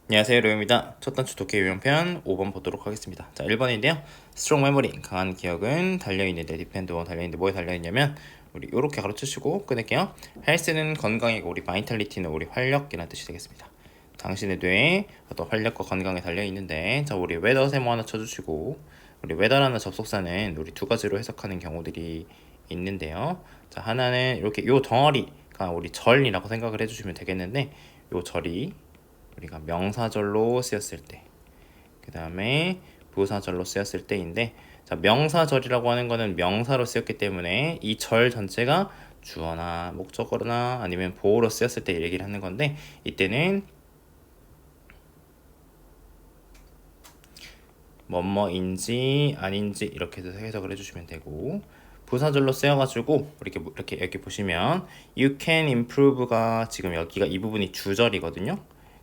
안녕하세요, 로입니다. 첫 단추 독해 유형편 5번 보도록 하겠습니다. 자, 1번인데요. Strong memory, 강한 기억은 달려있는데, depend on 달려있는데 뭐에 달려있냐면 우리 이렇게 가로치시고 끊을게요. health는 건강이고 우리 vitality는 우리 활력이라는 뜻이 되겠습니다. 당신의 뇌에 어떤 활력과 건강에 달려있는데, 자, 우리 weather 세모 하나 쳐주시고, 우리 weather라는 접속사는 우리 두 가지로 해석하는 경우들이 있는데요. 자, 하나는 이렇게 요 덩어리가 우리 절이라고 생각을 해주시면 되겠는데, 요 절이 우리가 명사절로 쓰였을 때, 그 다음에 부사절로 쓰였을 때인데, 자, 명사절이라고 하는 거는 명사로 쓰였기 때문에 이 절 전체가 주어나 목적어나 아니면 보어로 쓰였을 때 얘기를 하는 건데, 이때는 뭐뭐인지 아닌지 이렇게 해서 해석을 해주시면 되고, 부사절로 쓰여가지고 이렇게 여기 보시면 you can improve가 지금 여기가 이 부분이 주절이거든요.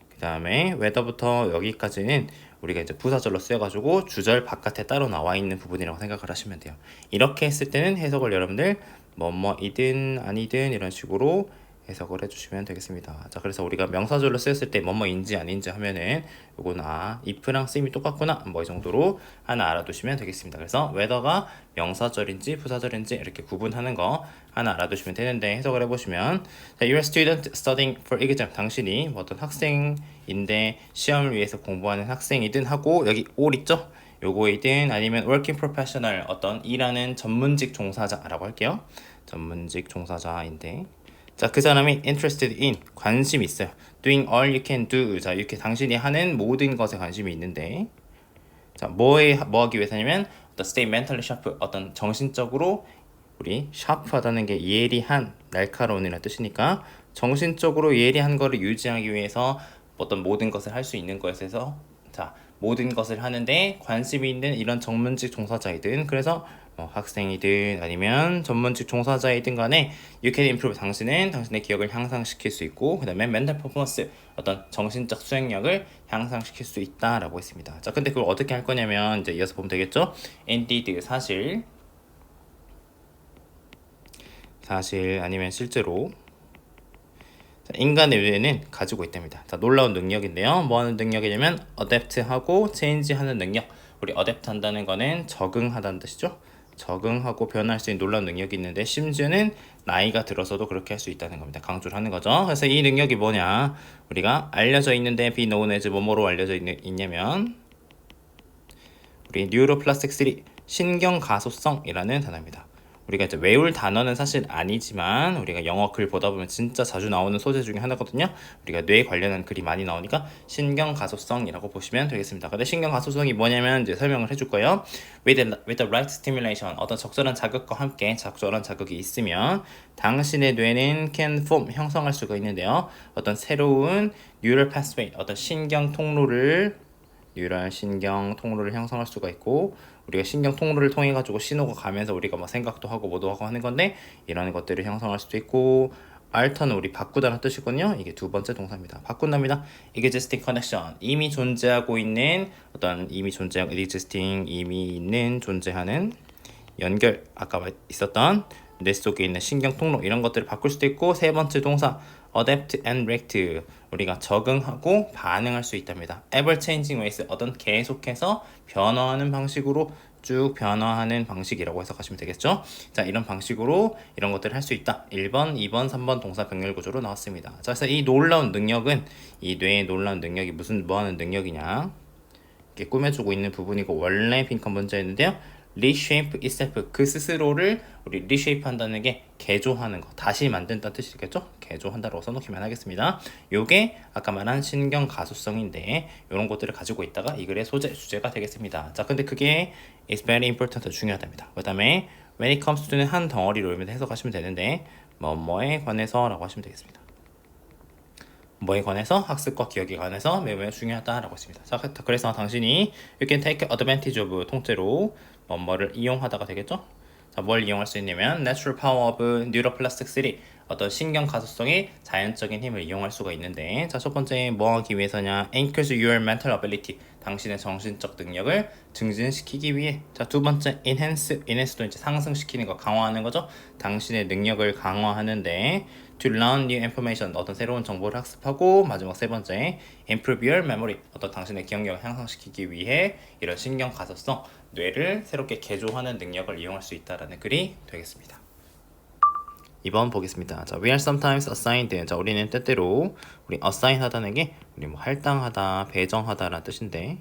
그 다음에 whether부터 여기까지는 우리가 이제 부사절로 쓰여가지고 주절 바깥에 따로 나와 있는 부분이라고 생각을 하시면 돼요. 이렇게 했을 때는 해석을 여러분들 뭐뭐이든 아니든 이런 식으로 해석을 해주시면 되겠습니다. 자, 그래서 우리가 명사절로 쓰였을 때 뭐뭐인지 아닌지 하면은 요거는 if랑 쓰임이 똑같구나 뭐 이 정도로 하나 알아두시면 되겠습니다. 그래서 whether가 명사절인지 부사절인지 이렇게 구분하는 거 하나 알아두시면 되는데, 해석을 해보시면 자, you're a student studying for exam. 당신이 어떤 학생인데 시험을 위해서 공부하는 학생이든 하고 여기 all 있죠? 요거이든 아니면 working professional 어떤 일하는 전문직 종사자라고 할게요. 전문직 종사자인데, 자, 그 사람이 interested in 관심이 있어요. doing all you can do. 자, 이렇게 당신이 하는 모든 것에 관심이 있는데, 자, 뭐 하기 위해서냐면 어떤 stay mentally sharp, 어떤 정신적으로 우리 샤프하다는 게 예리한, 날카로운이라는 뜻이니까 정신적으로 예리한 거를 유지하기 위해서 어떤 모든 것을 할 수 있는 것에서, 자, 모든 것을 하는데 관심이 있는 이런 전문직 종사자이든, 그래서 학생이든 아니면 전문직 종사자이든 간에 you can improve, 당신은 당신의 기억을 향상시킬 수 있고, 그 다음에 mental performance, 어떤 정신적 수행력을 향상시킬 수 있다라고 했습니다. 자, 근데 그걸 어떻게 할 거냐면 이제 이어서 보면 되겠죠. indeed, 사실 아니면 실제로, 자, 인간의 뇌는 가지고 있답니다. 자, 놀라운 능력인데요. 뭐 하는 능력이냐면 adapt하고 change하는 능력. 우리 adapt 한다는 거는 적응하다는 뜻이죠. 적응하고 변할 수 있는 놀라운 능력이 있는데, 심지어는 나이가 들어서도 그렇게 할 수 있다는 겁니다. 강조를 하는 거죠. 그래서 이 능력이 뭐냐, 우리가 알려져 있는데 be known as 뭐뭐로 알려져 있냐면 우리 뉴로플라스틱 3, 신경가소성이라는 단어입니다. 우리가 이제 외울 단어는 사실 아니지만 우리가 영어 글 보다 보면 진짜 자주 나오는 소재 중에 하나거든요. 우리가 뇌 관련한 글이 많이 나오니까 신경가소성이라고 보시면 되겠습니다. 근데 신경가소성이 뭐냐면 이제 설명을 해줄 거예요. with the right stimulation, 어떤 적절한 자극과 함께 적절한 자극이 있으면 당신의 뇌는 can form, 형성할 수가 있는데요. 어떤 새로운 neural pathway, 어떤 신경 통로를 뉴럴 신경 통로를 형성할 수가 있고, 우리가 신경 통로를 통해 가지고 신호가 가면서 우리가 막 생각도 하고 뭐도 하고 하는 건데, 이런 것들을 형성할 수도 있고, alter는 우리 바꾸다는 뜻이거든요. 이게 두 번째 동사입니다. 바꾼답니다. existing connection, 이미 존재하고 있는 어떤 existing, 이미 있는 존재하는 연결, 아까 있었던 뇌 속에 있는 신경 통로, 이런 것들을 바꿀 수도 있고, 세 번째 동사 adapt and react, 우리가 적응하고 반응할 수 있답니다. ever changing ways, 어떤 계속해서 변화하는 방식으로 쭉 변화하는 방식이라고 해석하시면 되겠죠. 자, 이런 방식으로 이런 것들을 할 수 있다. 1번, 2번, 3번 동사 병렬 구조로 나왔습니다. 자, 그래서 이 놀라운 능력은, 이 뇌의 놀라운 능력이 뭐하는 능력이냐, 이렇게 꾸며주고 있는 부분이고, 원래 빈칸 문제였는데요. reshape itself, 그 스스로를 우리 reshape 한다는 게 개조하는 거, 다시 만든다는 뜻이겠죠? 개조한다라고 써놓기만 하겠습니다. 요게 아까 말한 신경 가소성인데, 이런 것들을 가지고 있다가 이 글의 주제가 되겠습니다. 자, 근데 그게 is very important, 중요하답니다. 그 다음에 when it comes to는 한 덩어리로 해석하시면 되는데, 뭐뭐에 관해서 라고 하시면 되겠습니다. 뭐에 관해서, 학습과 기억에 관해서 매우 중요하다라고 했습니다. 자, 그래서 당신이 you can take advantage of, 통째로 뭐를 이용하다가 되겠죠? 자, 뭘 이용할 수 있냐면 natural power of neuroplasticity, 어떤 신경 가소성의 자연적인 힘을 이용할 수가 있는데, 자, 첫 번째 뭐 하기 위해서냐, increase your mental ability, 당신의 정신적 능력을 증진시키기 위해. 자, 두 번째 enhance도 이제 상승시키는 거, 강화하는 거죠. 당신의 능력을 강화하는데, to learn new information 어떤 새로운 정보를 학습하고 마지막 세 번째 improve your memory 어떤 당신의 기억력을 향상시키기 위해 이런 신경 가소성 뇌를 새롭게 개조하는 능력을 이용할 수 있다라는 글이 되겠습니다. 2번 보겠습니다. 자, we are sometimes assigned. 자, 우리는 때때로 우리 assign 하다는 게 우리 뭐 할당하다, 배정하다라는 뜻인데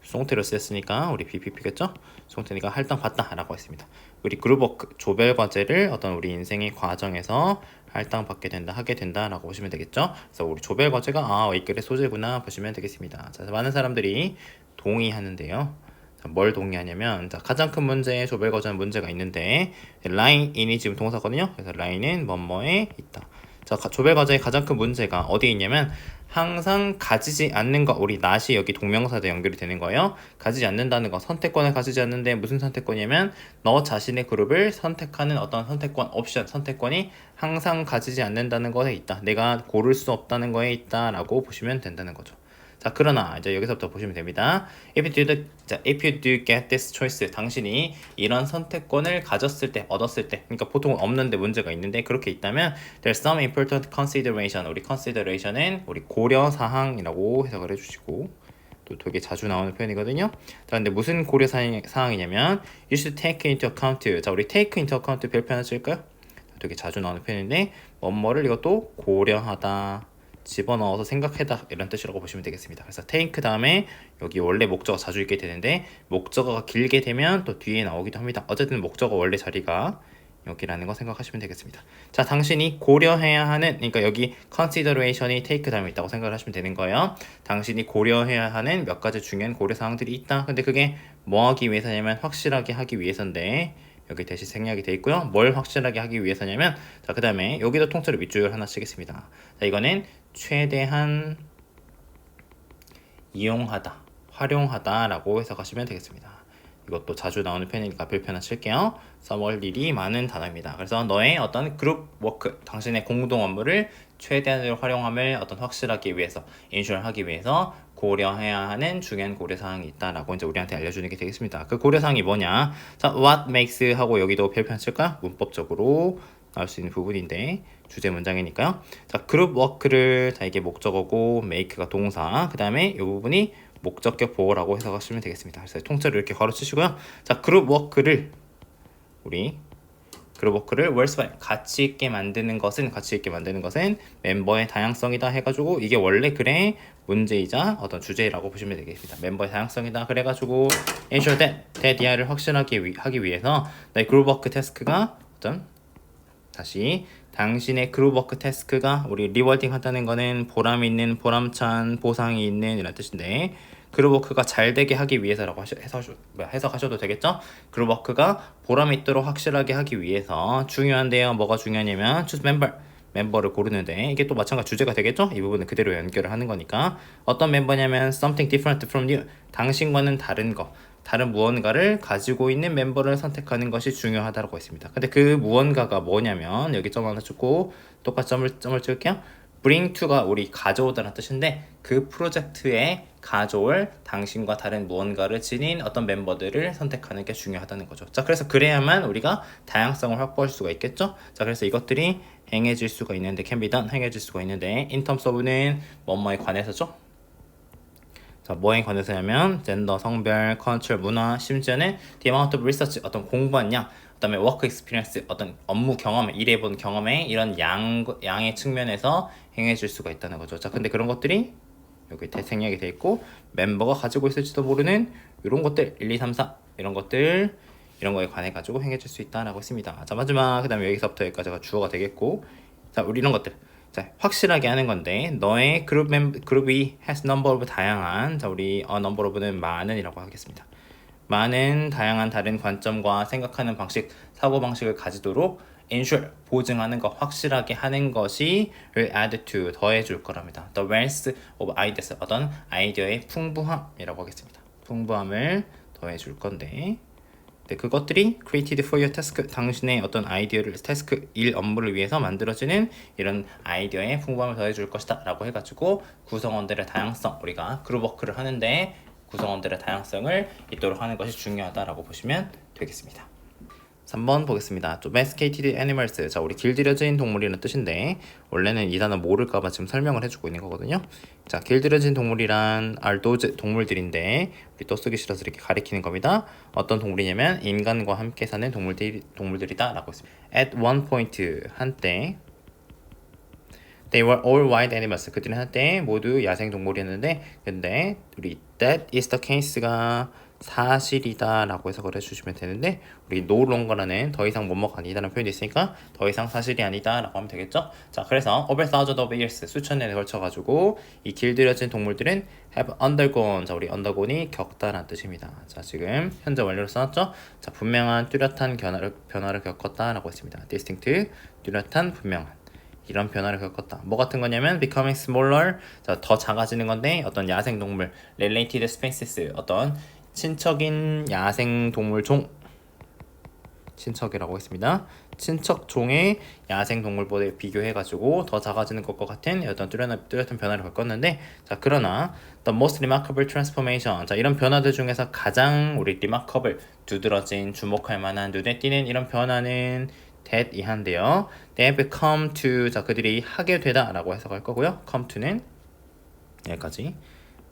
송태로 쓰였으니까 우리 BPP겠죠? 송태니까 할당받다라고 했습니다. 우리 그룹워크 조별 과제를 어떤 우리 인생의 과정에서 할당받게 된다, 하게 된다라고 보시면 되겠죠? 그래서 우리 조별 과제가 이 글의 소재구나 보시면 되겠습니다. 자, 많은 사람들이 동의하는데요. 자, 뭘 동의하냐면 자, 가장 큰 문제의 조별 과제는 문제가 있는데 line인이 지금 동사거든요. 그래서 line은 뭐뭐에 있다. 자, 조별 과제의 가장 큰 문제가 어디에 있냐면 항상 가지지 않는 거 우리 not이 여기 동명사대 연결이 되는 거예요. 가지지 않는다는 거 선택권을 가지지 않는데 무슨 선택권이냐면 너 자신의 그룹을 선택하는 어떤 선택권 옵션 선택권이 항상 가지지 않는다는 거에 있다. 내가 고를 수 없다는 거에 있다라고 보시면 된다는 거죠. 자, 그러나 이제 여기서부터 보시면 됩니다. if you do get this choice, 당신이 이런 선택권을 가졌을 때, 얻었을 때, 그러니까 보통 없는데 문제가 있는데 그렇게 있다면 there's some important consideration. 우리 consideration은 우리 고려 사항이라고 해석을 해주시고 또 되게 자주 나오는 표현이거든요. 자, 근데 무슨 고려 사항이냐면 you should take into account. 자, 우리 take into account 별표 하나 쓸까요? 되게 자주 나오는 표현인데 뭐뭐를 이것도 고려하다. 집어넣어서 생각해다 이런 뜻이라고 보시면 되겠습니다. 그래서 take 다음에 여기 원래 목적어 자주 있게 되는데 목적어가 길게 되면 또 뒤에 나오기도 합니다. 어쨌든 목적어 원래 자리가 여기라는 거 생각하시면 되겠습니다. 자, 당신이 고려해야 하는 그러니까 여기 consideration이 take 다음에 있다고 생각을 하시면 되는 거예요. 당신이 고려해야 하는 몇 가지 중요한 고려 사항들이 있다. 근데 그게 뭐 하기 위해서냐면 확실하게 하기 위해서인데 여기 대신 생략이 돼 있고요. 뭘 확실하게 하기 위해서냐면 자, 그 다음에 여기도 통째로 밑줄 하나 쓰겠습니다. 자, 이거는 최대한 이용하다, 활용하다라고 해석하시면 되겠습니다. 이것도 자주 나오는 표현이니까 별표 하나 칠게요. 써볼 일이 많은 단어입니다. 그래서 너의 어떤 그룹 워크, 당신의 공동 업무를 최대한으로 활용함을 어떤 확실하기 위해서, 인슈얼하기 위해서 고려해야 하는 중요한 고려사항이 있다라고 이제 우리한테 알려주는 게 되겠습니다. 그 고려사항이 뭐냐? 자, what makes 하고 여기도 별표 하나 칠까요? 문법적으로 나올 수 있는 부분인데 주제 문장이니까요. 자, 그룹 워크를 자 이게 목적어고 make가 동사 그 다음에 이 부분이 목적격 보호라고 해석하시면 되겠습니다. 그래서 통째로 이렇게 가로치시고요. 자, 그룹 워크를 가치 있게 만드는 것은 멤버의 다양성이다 해가지고 이게 원래 글의 문제이자 어떤 주제라고 보시면 되겠습니다. 멤버의 다양성이다 그래가지고 ensure that 이하를 확실하게 하기 위해서 나의 그룹 워크 태스크가 다시 당신의 그룹워크 태스크가 우리 리워딩 한다는 거는 보람 있는, 보람찬, 보상이 있는 이런 뜻인데 그룹워크가 잘 되게 하기 위해서라고 해석하셔도 되겠죠? 그룹워크가 보람 있도록 확실하게 하기 위해서 중요한데요. 뭐가 중요하냐면 choose 멤버를 고르는데 이게 또 마찬가지 주제가 되겠죠? 이 부분은 그대로 연결을 하는 거니까 어떤 멤버냐면 something different from you 당신과는 다른 거 다른 무언가를 가지고 있는 멤버를 선택하는 것이 중요하다고 했습니다. 근데 그 무언가가 뭐냐면 여기 점 하나 찍고 똑같이 점을 찍을게요. bring to가 우리 가져오다는 뜻인데 그 프로젝트에 가져올 당신과 다른 무언가를 지닌 어떤 멤버들을 선택하는 게 중요하다는 거죠. 자, 그래서 그래야만 우리가 다양성을 확보할 수가 있겠죠. 자, 그래서 이것들이 행해질 수가 있는데 can be done 행해질 수가 있는데 in terms of는 뭐뭐에 관해서죠. 자, 뭐에 관해서냐면 젠더, 성별, 컬처, 문화, 심지어는 the amount of research 어떤 공부한 양, 그다음에 work experience 어떤 업무 경험, 일해본 경험에 이런 양의 측면에서 행해질 수가 있다는 거죠. 자, 근데 그런 것들이 여기 생략이 돼 있고 멤버가 가지고 있을지도 모르는 이런 것들 1, 2, 3, 4 이런 것들 이런 거에 관해 가지고 행해질 수 있다라고 했습니다. 자, 마지막 그다음에 여기서부터 여기까지가 주어가 되겠고 자, 우리 이런 것들 자, 확실하게 하는 건데 너의 그룹이 has number of 다양한 자, 우리 number of는 많은이라고 하겠습니다. 많은 다양한 다른 관점과 생각하는 방식, 사고 방식을 가지도록 ensure 보증하는 것, 확실하게 하는 것이 will add to 더해 줄 거랍니다. The wealth of ideas 어떤 아이디어의 풍부함이라고 하겠습니다. 풍부함을 더해 줄 건데 네, 그것들이 created for your task 당신의 어떤 아이디어를 태스크 일 업무를 위해서 만들어지는 이런 아이디어에 풍부함을 더해줄 것이다 라고 해가지고 구성원들의 다양성 우리가 그룹워크를 하는데 구성원들의 다양성을 있도록 하는 것이 중요하다라고 보시면 되겠습니다. 3번 보겠습니다. domesticated animals. 자, 우리 길들여진 동물이라는 뜻인데 원래는 이 단어 모를까봐 지금 설명을 해주고 있는 거거든요. 자, 길들여진 동물이란 are those 동물들인데 우리 또 쓰기 싫어서 이렇게 가리키는 겁니다. 어떤 동물이냐면 인간과 함께 사는 동물들이다라고 했습니다. At one point 한때 They were all wild animals. 그들은 한때 모두 야생 동물이었는데 근데 우리 that is the case가 사실이다 라고 해석을 해주시면 되는데 우리 no longer라는 더 이상 뭐뭐가 아니다라는 표현이 있으니까 더 이상 사실이 아니다 라고 하면 되겠죠. 자, 그래서 over thousands of years 수천 년에 걸쳐 가지고 이 길들여진 동물들은 have undergone. 자, 우리 undergone이 겪다라는 뜻입니다. 자, 지금 현재 완료로 써놨죠. 자, 분명한 뚜렷한 변화를 겪었다 라고 했습니다. distinct 뚜렷한 분명한 이런 변화를 겪었다. 뭐 같은 거냐면 becoming smaller, 자, 더 작아지는 건데 어떤 야생 동물 related species, 어떤 친척인 야생 동물 종 친척이라고 했습니다. 친척 종의 야생 동물보다 비교해가지고 더 작아지는 것과 같은 어떤 뚜렷한 변화를 겪었는데 자, 그러나 the most remarkable transformation, 자, 이런 변화들 중에서 가장 우리 remarkable 두드러진 주목할 만한 눈에 띄는 이런 변화는 that 이한데요. They have come to, 자, 그들이 하게 되다 라고 해석할 거고요. come to는 여기까지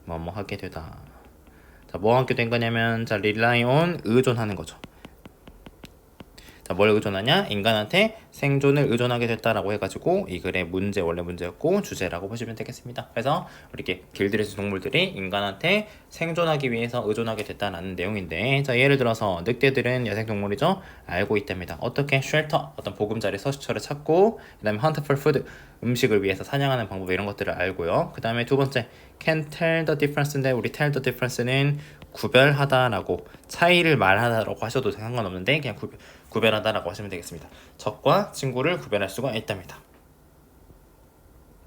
뭐 하게 되다. 자, 뭐 하게 된 거냐면 자, rely on 의존하는 거죠. 자, 뭘 의존하냐? 인간한테 생존을 의존하게 됐다라고 해가지고 이 글의 문제, 원래 문제였고 주제라고 보시면 되겠습니다. 그래서 이렇게 길들여진 동물들이 인간한테 생존하기 위해서 의존하게 됐다라는 내용인데 자, 예를 들어서 늑대들은 야생동물이죠. 알고 있답니다. 어떻게 shelter, 어떤 보금자리 서식처를 찾고 그 다음에 hunt for food, 음식을 위해서 사냥하는 방법 이런 것들을 알고요. 그 다음에 두 번째 can tell the difference인데 우리 tell the difference는 구별하다라고 차이를 말하다라고 하셔도 상관없는데 그냥 구별하다라고 하시면 되겠습니다. 적과 친구를 구별할 수가 있답니다.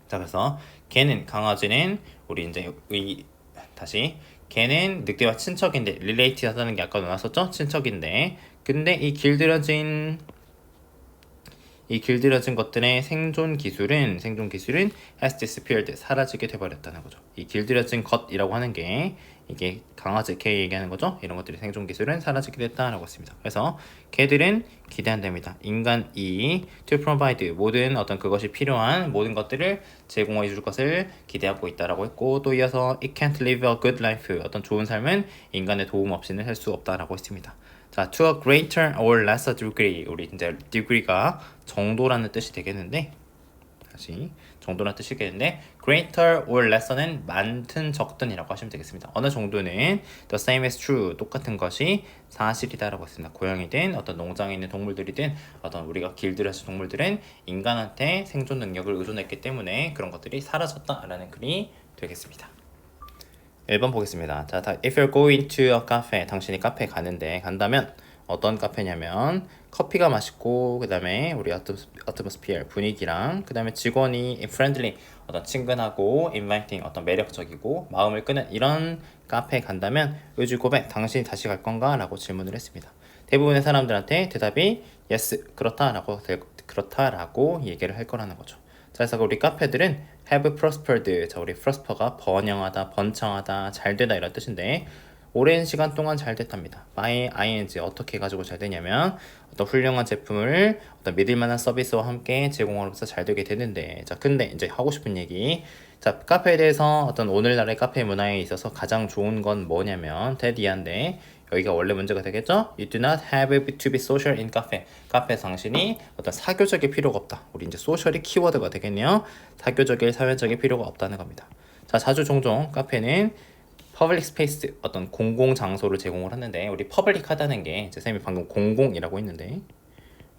자, 그래서 걔는 강아지는 우리 이제 다시 걔는 늑대와 친척인데 relate 하다는 게 아까 나왔었죠? 친척인데 근데 이 길들여진 것들의 생존 기술은 has disappeared, 사라지게 돼버렸다는 거죠. 이 길들여진 것이라고 하는 게 이게 강아지 개 얘기하는 거죠. 이런 것들이 생존 기술은 사라지게 됐다라고 했습니다. 그래서 개들은 기대한답니다. 인간이 to provide, 모든 어떤 그것이 필요한 모든 것들을 제공해 줄 것을 기대하고 있다라고 했고 또 이어서 it can't live a good life, 어떤 좋은 삶은 인간의 도움 없이는 할 수 없다라고 했습니다. 자, to a greater or lesser degree, 우리 이제 degree가 정도라는 뜻이 되겠는데 다시 정도라는 뜻이겠는데 greater or lesser는 많든 적든이라고 하시면 되겠습니다. 어느 정도는 the same is true, 똑같은 것이 사실이다라고 했습니다. 고양이든 어떤 농장에 있는 동물들이든 어떤 우리가 길들여진 동물들은 인간한테 생존 능력을 의존했기 때문에 그런 것들이 사라졌다라는 글이 되겠습니다. 1번 보겠습니다. 자, if you're going to a cafe, 당신이 카페에 간다면 어떤 카페냐면 커피가 맛있고 그 다음에 우리 atmosphere 분위기랑 그 다음에 직원이 friendly, 어떤 친근하고 inviting, 어떤 매력적이고 마음을 끄는 이런 카페에 간다면 would you go back, 당신이 다시 갈 건가? 라고 질문을 했습니다. 대부분의 사람들한테 대답이 yes, 그렇다라고 얘기를 할 거라는 거죠. 자, 그래서 우리 카페들은 have prospered, 자, 우리 prosper가 번영하다, 번창하다, 잘되다 이런 뜻인데 오랜 시간 동안 잘 됐답니다. by ing, 어떻게 해가지고 잘 되냐면 어떤 훌륭한 제품을 어떤 믿을만한 서비스와 함께 제공하면서 잘 되게 되는데 자, 근데 이제 하고 싶은 얘기, 자, 카페에 대해서 어떤 오늘날의 카페 문화에 있어서 가장 좋은 건 뭐냐면 대디한데 여기가 원래 문제가 되겠죠? You do not have to be social in cafe. 카페 당신이 어떤 사교적일 필요가 없다. 우리 이제 소셜이 키워드가 되겠네요. 사교적일, 사회적일 필요가 없다는 겁니다. 자, 자주 종종 카페는 public space, 어떤 공공 장소를 제공을 하는데 우리 public 하다는 게 제 쌤이 방금 공공이라고 했는데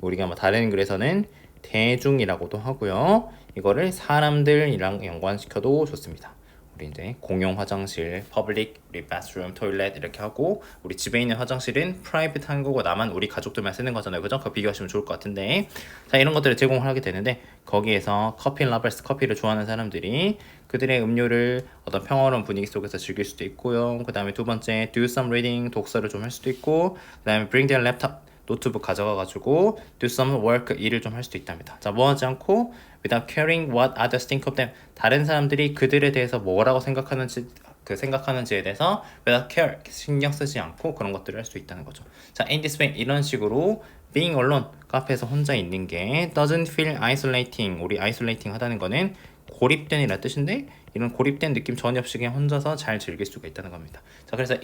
우리가 뭐 다른 글에서는 대중이라고도 하고요. 이거를 사람들이랑 연관시켜도 좋습니다. 우리 이제 공용 화장실, public, 우리 bathroom, toilet 이렇게 하고 우리 집에 있는 화장실은 private 한 거고 나만 우리 가족들만 쓰는 거잖아요. 그죠? 그거 비교하시면 좋을 것 같은데 자, 이런 것들을 제공을 하게 되는데 거기에서 커피 러버스, 커피를 좋아하는 사람들이 그들의 음료를 어떤 평화로운 분위기 속에서 즐길 수도 있고요. 그 다음에 두 번째 do some reading, 독서를 좀 할 수도 있고 그 다음에 bring their laptop, 노트북 가져가가지고 do some work, 일을 좀 할 수도 있답니다. 자, 뭐 하지 않고 without caring what others think of them, 다른 사람들이 그들에 대해서 뭐라고 생각하는지에 대해서 without care, 신경 쓰지 않고 그런 것들을 할 수 있다는 거죠. 자, in this way, 이런 식으로 being alone 카페에서 혼자 있는 게 doesn't feel isolating 우리 isolating 하다는 거는 고립된이라 뜻인데 이런 고립된 느낌 전혀 없이 그냥 혼자서 잘 즐길 수가 있다는 겁니다. 자 그래서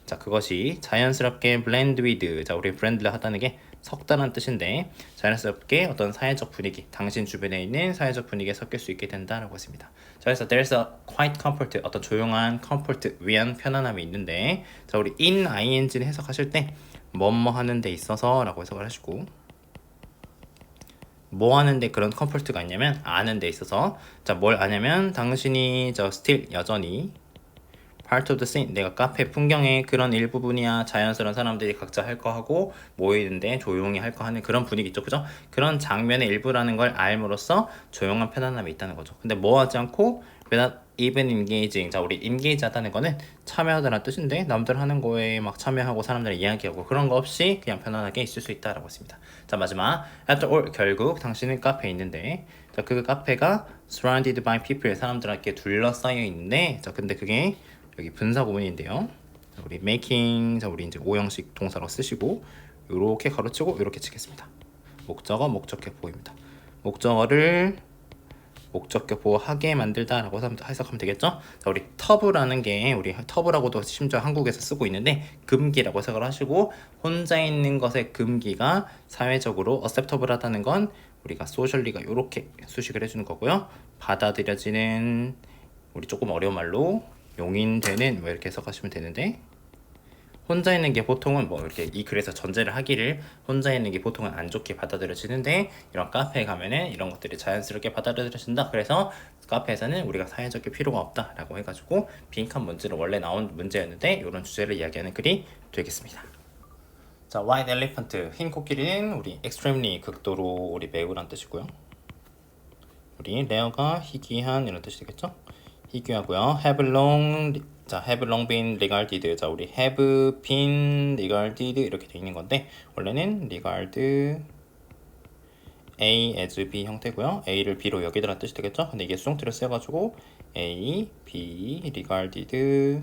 자 그것이 자연스럽게 blend with 자 우리 blend를 하다는 게 섞다는 뜻인데 자연스럽게 어떤 사회적 분위기 당신 주변에 있는 사회적 분위기에 섞일 수 있게 된다라고 했습니다. 자 그래서 there's a quiet comfort 어떤 조용한 comfort 위한 편안함이 있는데 자 우리 in ing를 해석하실 때 뭐뭐 하는 데 있어서 라고 해석을 하시고 뭐 하는데 그런 컴포트가 있냐면 아는 데 있어서 자 뭘 아냐면 당신이 저 still 여전히 part of the scene 내가 카페 풍경의 그런 일부분이야 자연스러운 사람들이 각자 할 거 하고 모이는데 조용히 할 거 하는 그런 분위기 있죠 그죠? 그런 장면의 일부라는 걸 알므로써 조용한 편안함이 있다는 거죠. 근데 뭐 하지 않고 without even engaging 자 우리 engage 하다는 거는 참여하다는 뜻인데 남들 하는 거에 막 참여하고 사람들 이야기하고 그런 거 없이 그냥 편안하게 있을 수 있다라고 했습니다. 자 마지막 after all 결국 당신은 카페에 있는데 자 그 카페가 surrounded by people 사람들한테 둘러싸여 있는데 자 근데 그게 여기 분사 구문인데요. 자, 우리 making 자 우리 이제 오형식 동사로 쓰시고 이렇게 가로치고 이렇게 치겠습니다. 목적어 목적격 보입니다. 목적어를 목적격 보호하게 만들다라고 해석하면 되겠죠? 자, 우리 터브라는 게 우리 터브라고도 심지어 한국에서 쓰고 있는데 금기라고 해석을 하시고 혼자 있는 것의 금기가 사회적으로 acceptable하다는 건 우리가 socially가 이렇게 수식을 해주는 거고요. 받아들여지는 우리 조금 어려운 말로 용인되는 뭐 이렇게 해석하시면 되는데 혼자 있는 게 보통은 뭐 이렇게 이 글에서 전제를 하기를 혼자 있는 게 보통은 안 좋게 받아들여지는데 이런 카페에 가면은 이런 것들이 자연스럽게 받아들여진다. 그래서 카페에서는 우리가 사회적일 필요가 없다라고 해가지고 빈칸 문제로 원래 나온 문제였는데 이런 주제를 이야기하는 글이 되겠습니다. 자, white elephant 흰 코끼리는 우리 extremely 극도로 우리 매우란 뜻이고요. 우리 rare가 희귀한 이런 뜻이 되겠죠? 희귀하고요. have long 자, have long been regarded. 자, 우리 have been regarded 이렇게 돼 있는 건데 원래는 regard A as B 형태고요. A를 B로 여기다라는 뜻이 되겠죠? 근데 이게 수동태로 쓰여가지고 A, B, regarded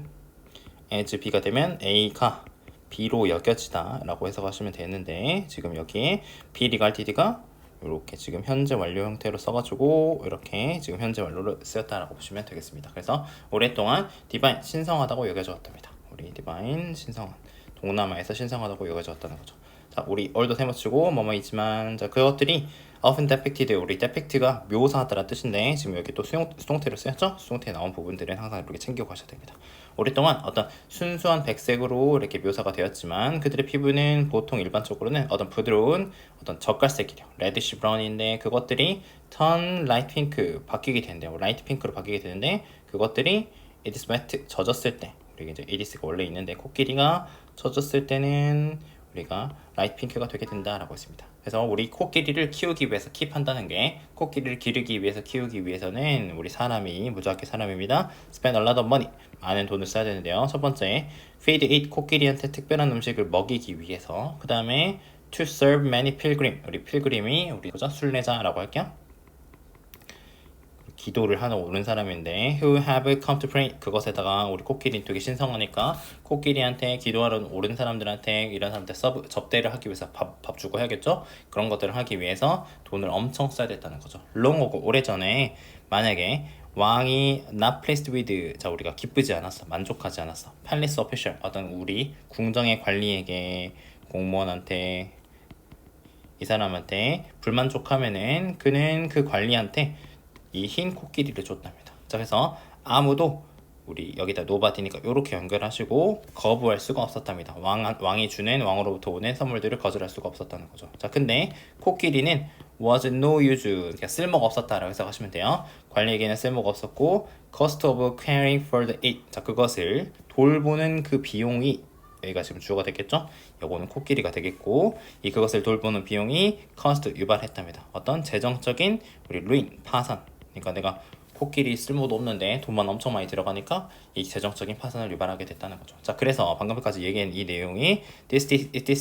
as B가 되면 A가 B로 여겨지다 라고 해석하시면 되는데 지금 여기에 B regarded가 이렇게 지금 현재 완료 형태로 써가지고 이렇게 지금 현재 완료로 쓰였다라고 보시면 되겠습니다. 그래서 오랫동안 디바인 신성하다고 여겨져 왔답니다. 우리 디바인 신성한 동남아에서 신성하다고 여겨져 왔다는 거죠. 자, 우리 얼도 세모치고 뭐뭐이지만 자 그것들이 often depicted 우리 depict가 묘사하다라 뜻인데 지금 여기 또 수동태로 쓰였죠? 수동태에 나온 부분들은 항상 이렇게 챙겨 가셔야 됩니다. 오랫동안 어떤 순수한 백색으로 이렇게 묘사가 되었지만 그들의 피부는 보통 일반적으로는 어떤 부드러운 어떤 젓갈색이래요. 레디시 브라운인데 그것들이 turn light pink 바뀌게 되는데요. 라이트 핑크로 바뀌게 되는데 그것들이 it is wet 젖었을 때 우리 이제 it is가 원래 있는데 코끼리가 젖었을 때는 우리가 라이트 핑크가 되게 된다라고 했습니다. 그래서 우리 코끼리를 키우기 위해서 킵한다는 게 코끼리를 기르기 위해서 키우기 위해서는 우리 사람이 무작위 사람입니다. spend a lot of money 많은 돈을 써야 되는데요. 첫 번째 feed it 코끼리한테 특별한 음식을 먹이기 위해서 그 다음에 to serve many pilgrim 우리 필그림이 우리 그죠? 순례자라고 할게요. 기도를 하러 오는 사람인데 who have come to pray 그것에다가 우리 코끼리 되게 신성하니까 코끼리한테 기도하러 오는 사람들한테 이런 사람들 접대를 하기 위해서 밥 주고 해야겠죠. 그런 것들을 하기 위해서 돈을 엄청 써야 됐다는 거죠. long ago 오래전에 만약에 왕이 not pleased with 자 우리가 기쁘지 않았어 만족하지 않았어 palace official 어떤 우리 궁정의 관리에게 공무원한테 이 사람한테 불만족하면은 그는 그 관리한테 이 흰 코끼리를 줬답니다. 자 그래서 아무도 우리 여기다 노바디니까 이렇게 연결하시고 거부할 수가 없었답니다. 왕이 주는 왕으로부터 오는 선물들을 거절할 수가 없었다는 거죠. 자 근데 코끼리는 was no use 그러니까 쓸모가 없었다라고 해석하시면 돼요. 관리에게는 쓸모가 없었고 cost of caring for the it 자 그것을 돌보는 그 비용이 여기가 지금 주어가 되겠죠? 요거는 코끼리가 되겠고 이 그것을 돌보는 비용이 cost 유발했답니다. 어떤 재정적인 우리 ruin 파산 그러니까 내가 코끼리 쓸모도 없는데 돈만 엄청 많이 들어가니까 이 재정적인 파산을 유발하게 됐다는 거죠. 자, 그래서 방금까지 얘기한 이 내용이 This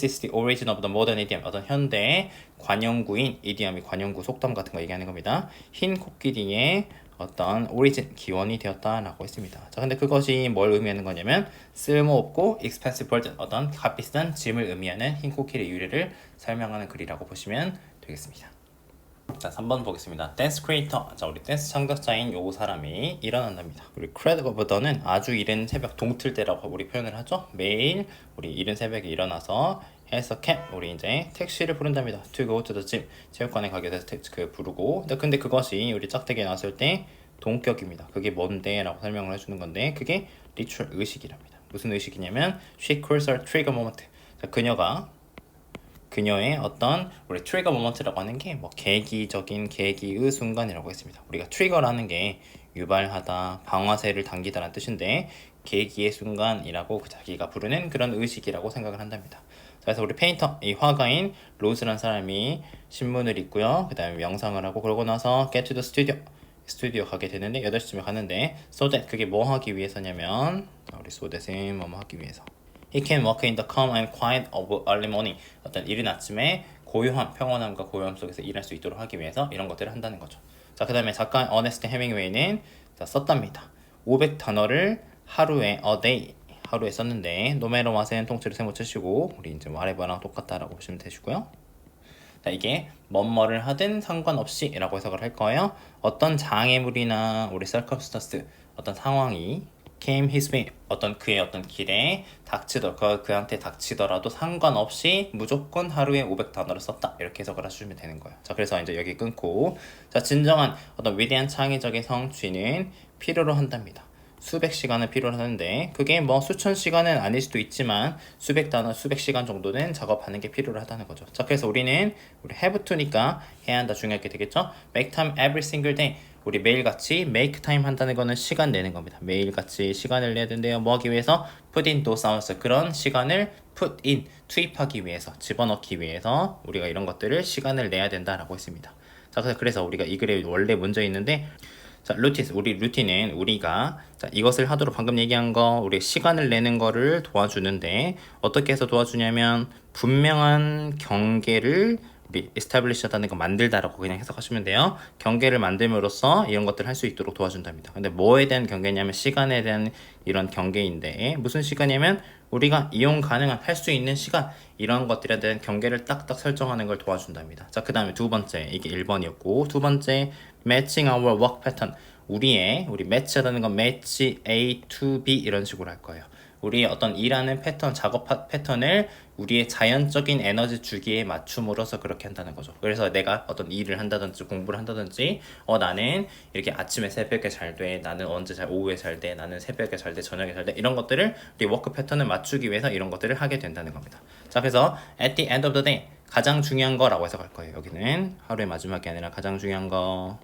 is the origin of the modern idiom. 어떤 현대의 관용구인 이디엄이 관용구 속담 같은 거 얘기하는 겁니다. 흰 코끼리의 어떤 오리진 기원이 되었다라고 했습니다. 자, 근데 그것이 뭘 의미하는 거냐면 쓸모없고 expensive burden 어떤 값비싼 짐을 의미하는 흰 코끼리 유래를 설명하는 글이라고 보시면 되겠습니다. 자, 3번 보겠습니다. 댄스 크리에이터. 자, 우리 댄스 창작자인 요 사람이 일어난답니다. 우리 크레드거보다는 아주 이른 새벽 동틀 때라고 우리 표현을 하죠. 매일 우리 이른 새벽에 일어나서 해서 우리 이제 택시를 부른답니다. To go to the gym. 체육관에 가게 돼서 부르고. 근데 그것이 우리 짝대기에 나왔을 때 동격입니다. 그게 뭔데? 라고 설명을 해주는 건데 그게 리추얼 의식이랍니다. 무슨 의식이냐면 she calls her trigger moment. 자, 그녀의 어떤 우리 트리거 모먼트라고 하는 게 뭐 계기의 순간이라고 했습니다. 우리가 트리거라는 게 유발하다, 방아쇠를 당기다라는 뜻인데 계기의 순간이라고 자기가 부르는 그런 의식이라고 생각을 한답니다. 그래서 우리 페인터, 이 화가인 로즈라는 사람이 신문을 읽고요. 그 다음에 명상을 하고 그러고 나서 get to the 스튜디오 가게 되는데 8시쯤에 가는데 so that 그게 뭐 하기 위해서냐면 우리 so that은 뭐 하기 위해서 He can work in the calm and quiet of early morning. 어떤 이른 아침에 고요함, 평온함과 고요함 속에서 일할 수 있도록 하기 위해서 이런 것들을 한다는 거죠. 자, 그 다음에 작가 어네스트 해밍웨이는 썼답니다. 500단어를 하루에 a day 하루에 썼는데 no matter what은 통째로 세모 치시고 우리 이제 whatever랑 똑같다라고 보시면 되시고요. 자, 이게 뭐를 하든 상관없이 라고 해석을 할 거예요. 어떤 장애물이나 우리 circumstance 어떤 상황이 came his way 어떤 그의 어떤 길에 그한테 닥치더라도 상관없이 무조건 하루에 500단어를 썼다 이렇게 해석을 하시면 되는 거예요. 자, 그래서 이제 여기 끊고 자, 진정한 어떤 위대한 창의적인 성취는 필요로 한답니다. 수백 시간을 필요로 하는데 그게 뭐 수천 시간은 아닐 수도 있지만 수백 단어, 수백 시간 정도는 작업하는 게 필요로 하다는 거죠. 자, 그래서 우리 have to니까 해야 한다 중요하게 되겠죠. make time every single day. 우리 매일같이 make time 한다는 거는 시간 내는 겁니다. 매일같이 시간을 내야 된대요. 뭐 하기 위해서? put in those hours. 그런 시간을 put in, 투입하기 위해서, 집어넣기 위해서 우리가 이런 것들을 시간을 내야 된다라고 했습니다. 자, 그래서 우리가 이 글에 원래 문제 있는데 자, 우리 루틴은 우리가 자, 이것을 하도록 방금 얘기한 거 우리 시간을 내는 거를 도와주는데 어떻게 해서 도와주냐면 분명한 경계를 우리 establish 하다는 거 만들다라고 그냥 해석하시면 돼요. 경계를 만듦으로써 이런 것들을 할 수 있도록 도와준답니다. 근데 뭐에 대한 경계냐면 시간에 대한 이런 경계인데 무슨 시간이냐면 우리가 이용 가능한 할 수 있는 시간 이런 것들에 대한 경계를 딱딱 설정하는 걸 도와준답니다. 자, 그 다음에 두 번째 이게 1번이었고 두 번째 matching our work pattern 우리 매치하다는 건 match A to B 이런 식으로 할 거예요. 우리의 어떤 일하는 패턴, 작업 패턴을 우리의 자연적인 에너지 주기에 맞춤으로써 그렇게 한다는 거죠. 그래서 내가 어떤 일을 한다든지 공부를 한다든지 나는 이렇게 아침에 새벽에 잘 돼, 나는 오후에 잘 돼, 나는 새벽에 잘 돼, 저녁에 잘 돼 이런 것들을 우리 워크 패턴을 맞추기 위해서 이런 것들을 하게 된다는 겁니다. 자, 그래서 at the end of the day 가장 중요한 거라고 해석할 거예요. 여기는 하루의 마지막이 아니라 가장 중요한 거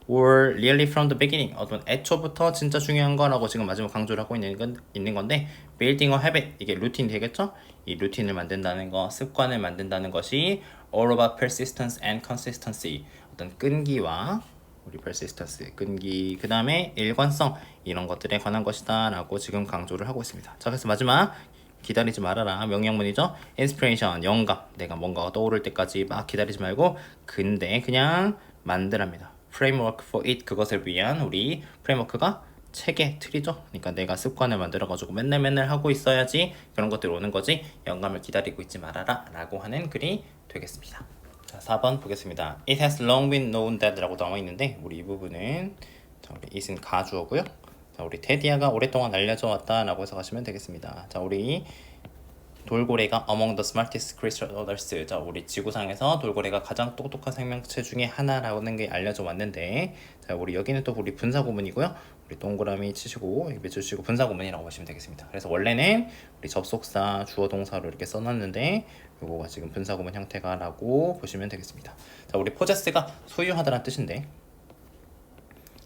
or really from the beginning 어떤 애초부터 진짜 중요한 거라고 지금 마지막 강조를 하고 있는 건데 building a habit 이게 루틴 되겠죠? 이 루틴을 만든다는 거, 습관을 만든다는 것이 all about persistence and consistency 어떤 끈기와 우리 persistence, 끈기 그 다음에 일관성 이런 것들에 관한 것이다 라고 지금 강조를 하고 있습니다. 자, 그래서 마지막 기다리지 말아라 명령문이죠. inspiration, 영감 내가 뭔가가 떠오를 때까지 막 기다리지 말고 근데 그냥 만들랍니다. framework for it 그것을 위한 우리 프레임워크가 체계, 틀이죠. 그러니까 내가 습관을 만들어가지고 맨날 하고 있어야지 그런 것들이 오는 거지 영감을 기다리고 있지 말아라 라고 하는 글이 되겠습니다. 자, 4번 보겠습니다. It has long been known that 라고 나와 있는데 우리 이 부분은 자, 우리 it은 가주어고요. 자, 우리 테디아가 오랫동안 알려져 왔다 라고 해서 가시면 되겠습니다. 자, 우리 돌고래가 among the smartest creatures on earth. 자, 우리 지구상에서 돌고래가 가장 똑똑한 생명체 중에 하나라는 게 알려져 왔는데 자, 우리 여기는 또 우리 분사구문이고요. 우리 동그라미 치시고 입에 주시고 분사구문이라고 보시면 되겠습니다. 그래서 원래는 우리 접속사 주어 동사로 이렇게 써놨는데 요거가 지금 분사구문 형태가 라고 보시면 되겠습니다. 자, 우리 possess가 소유하다라는 뜻인데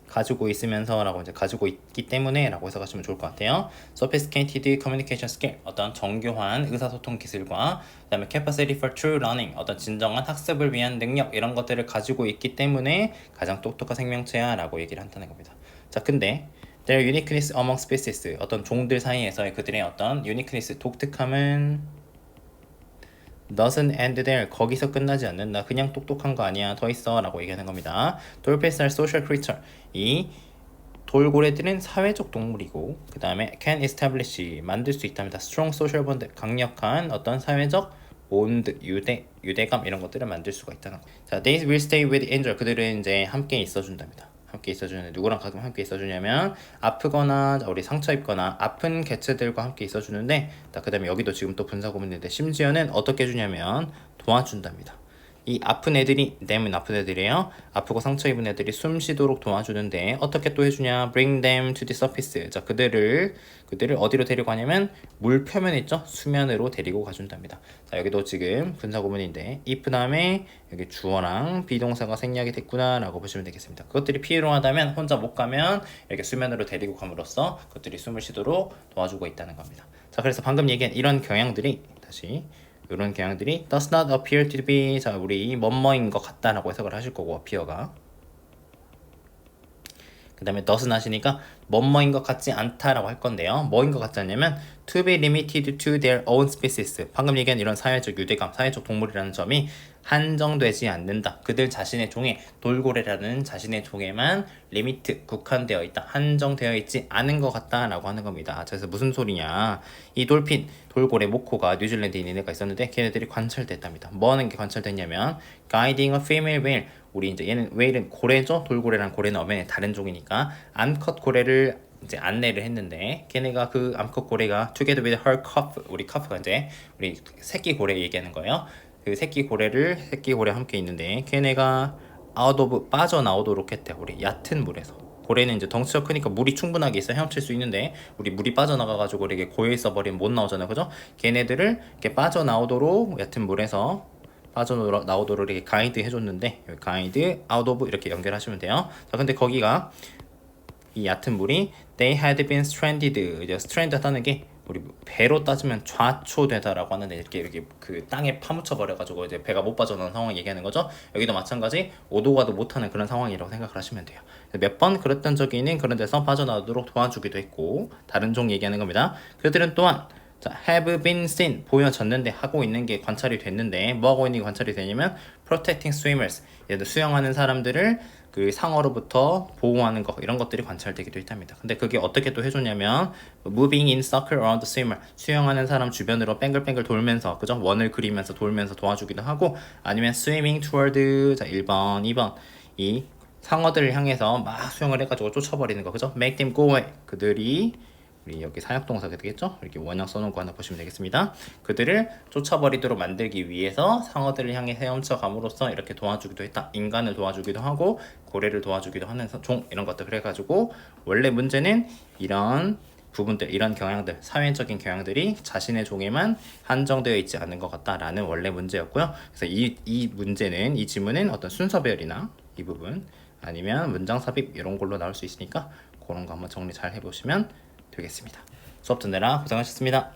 가지고 있으면서 라고 이제 가지고 있기 때문에 라고 해석하시면 좋을 것 같아요. Sophisticated communication skill 어떤 정교한 의사소통 기술과 그 다음에 capacity for true learning 어떤 진정한 학습을 위한 능력 이런 것들을 가지고 있기 때문에 가장 똑똑한 생명체야 라고 얘기를 한다는 겁니다. 자, 근데 their uniqueness among species 어떤 종들 사이에서의 그들의 어떤 uniqueness 독특함은 doesn't end there. 거기서 끝나지 않는다. 그냥 똑똑한 거 아니야. 더 있어. 라고 얘기하는 겁니다. Dolphins are social creature. 이 돌고래들은 사회적 동물이고 그 다음에 can establish 만들 수 있답니다. strong social bond 강력한 어떤 사회적 본드 유대감 이런 것들을 만들 수가 있다는 거. 자, they will stay with angel. 그들은 이제 함께 있어준답니다. 함께 있어주는 누구랑 가끔 함께 있어주냐면 아프거나 우리 상처 입거나 아픈 개체들과 함께 있어주는데 그 다음에 여기도 지금 또 분사 구문인데 심지어는 어떻게 해주냐면 도와준답니다. 이 아픈 애들이 them은 아픈 애들이에요. 아프고 상처 입은 애들이 숨 쉬도록 도와주는데 어떻게 또 해주냐? bring them to the surface. 자, 그들을 어디로 데리고 가냐면 물 표면 있죠? 수면으로 데리고 가준답니다. 자, 여기도 지금 분사 구문인데 if 다음에 여기 주어랑 비동사가 생략이 됐구나 라고 보시면 되겠습니다. 그것들이 필요하다면 혼자 못 가면 이렇게 수면으로 데리고 감으로써 그것들이 숨을 쉬도록 도와주고 있다는 겁니다. 자, 그래서 방금 얘기한 이런 경향들이 다시 이런 경향들이 does not appear to be 자 우리 뭐뭐인 것 같다라고 해석을 하실 거고 appear가 그 다음에 doesn't 하시니까 뭐뭐인 것 같지 않다라고 할 건데요. 뭐인 것 같지 않냐면 to be limited to their own species 방금 얘기한 이런 사회적 유대감 사회적 동물이라는 점이 한정되지 않는다. 그들 자신의 종에 돌고래라는 자신의 종에만 리미트 국한되어 있다. 한정되어 있지 않은 것 같다라고 하는 겁니다. 그래서 무슨 소리냐? 이 돌핀 돌고래 모코가 뉴질랜드에 있는 애가 있었는데 걔네들이 관찰됐답니다. 뭐 하는 게 관찰됐냐면 guiding a female whale 우리 이제 얘는 웨일은 고래죠. 돌고래랑 고래는 엄연히 다른 종이니까 암컷 고래를 이제 안내를 했는데 걔네가 그 암컷 고래가 together with her calf 우리 calf가 이제 우리 새끼 고래 얘기하는 거예요. 그 새끼 고래와 함께 있는데 걔네가 out of 빠져나오도록 했대. 우리 얕은 물에서. 고래는 이제 덩치가 크니까 물이 충분하게 있어 헤엄칠 수 있는데 우리 물이 빠져나가가지고 이렇게 고여 있어 버리면 못 나오잖아요, 그죠? 걔네들을 이렇게 빠져나오도록 얕은 물에서 빠져나오도록 이렇게 가이드 해줬는데 여기 가이드 out of 이렇게 연결하시면 돼요. 자, 근데 거기가 이 얕은 물이 they had been stranded 이제 stranded 하는 게 우리 배로 따지면 좌초되다라고 하는데 이렇게 그 땅에 파묻혀 버려가지고 이제 배가 못 빠져나오는 상황 얘기하는 거죠. 여기도 마찬가지 오도 가도 못하는 그런 상황이라고 생각을 하시면 돼요. 몇 번 그랬던 적이 있는 그런 데서 빠져나오도록 도와주기도 했고 다른 종 얘기하는 겁니다. 그들은 또한 자, have been seen 보여졌는데 하고 있는 게 관찰이 됐는데 뭐 하고 있는 게 관찰이 되냐면 protecting swimmers 얘들 수영하는 사람들을 그 상어로부터 보호하는 거 이런 것들이 관찰되기도 했답니다. 근데 그게 어떻게 또 해줬냐면 moving in circle around the swimmer 수영하는 사람 주변으로 뱅글뱅글 돌면서 그죠? 원을 그리면서 돌면서 도와주기도 하고 아니면 swimming toward 자 1번 2번 이 상어들을 향해서 막 수영을 해가지고 쫓아버리는 거 그죠? make them go away 그들이 우리 여기 사역동사가 되겠죠? 이렇게 원형 써놓고 하나 보시면 되겠습니다. 그들을 쫓아버리도록 만들기 위해서 상어들을 향해 헤엄쳐 감으로써 이렇게 도와주기도 했다. 인간을 도와주기도 하고 고래를 도와주기도 하는 종 이런 것들 그래가지고 원래 문제는 이런 부분들 이런 경향들 사회적인 경향들이 자신의 종에만 한정되어 있지 않은 것 같다라는 원래 문제였고요. 그래서 이 문제는 이 지문은 어떤 순서 배열이나 이 부분 아니면 문장 삽입 이런 걸로 나올 수 있으니까 그런 거 한번 정리 잘 해보시면 되겠습니다. 수업 듣느라 고생하셨습니다.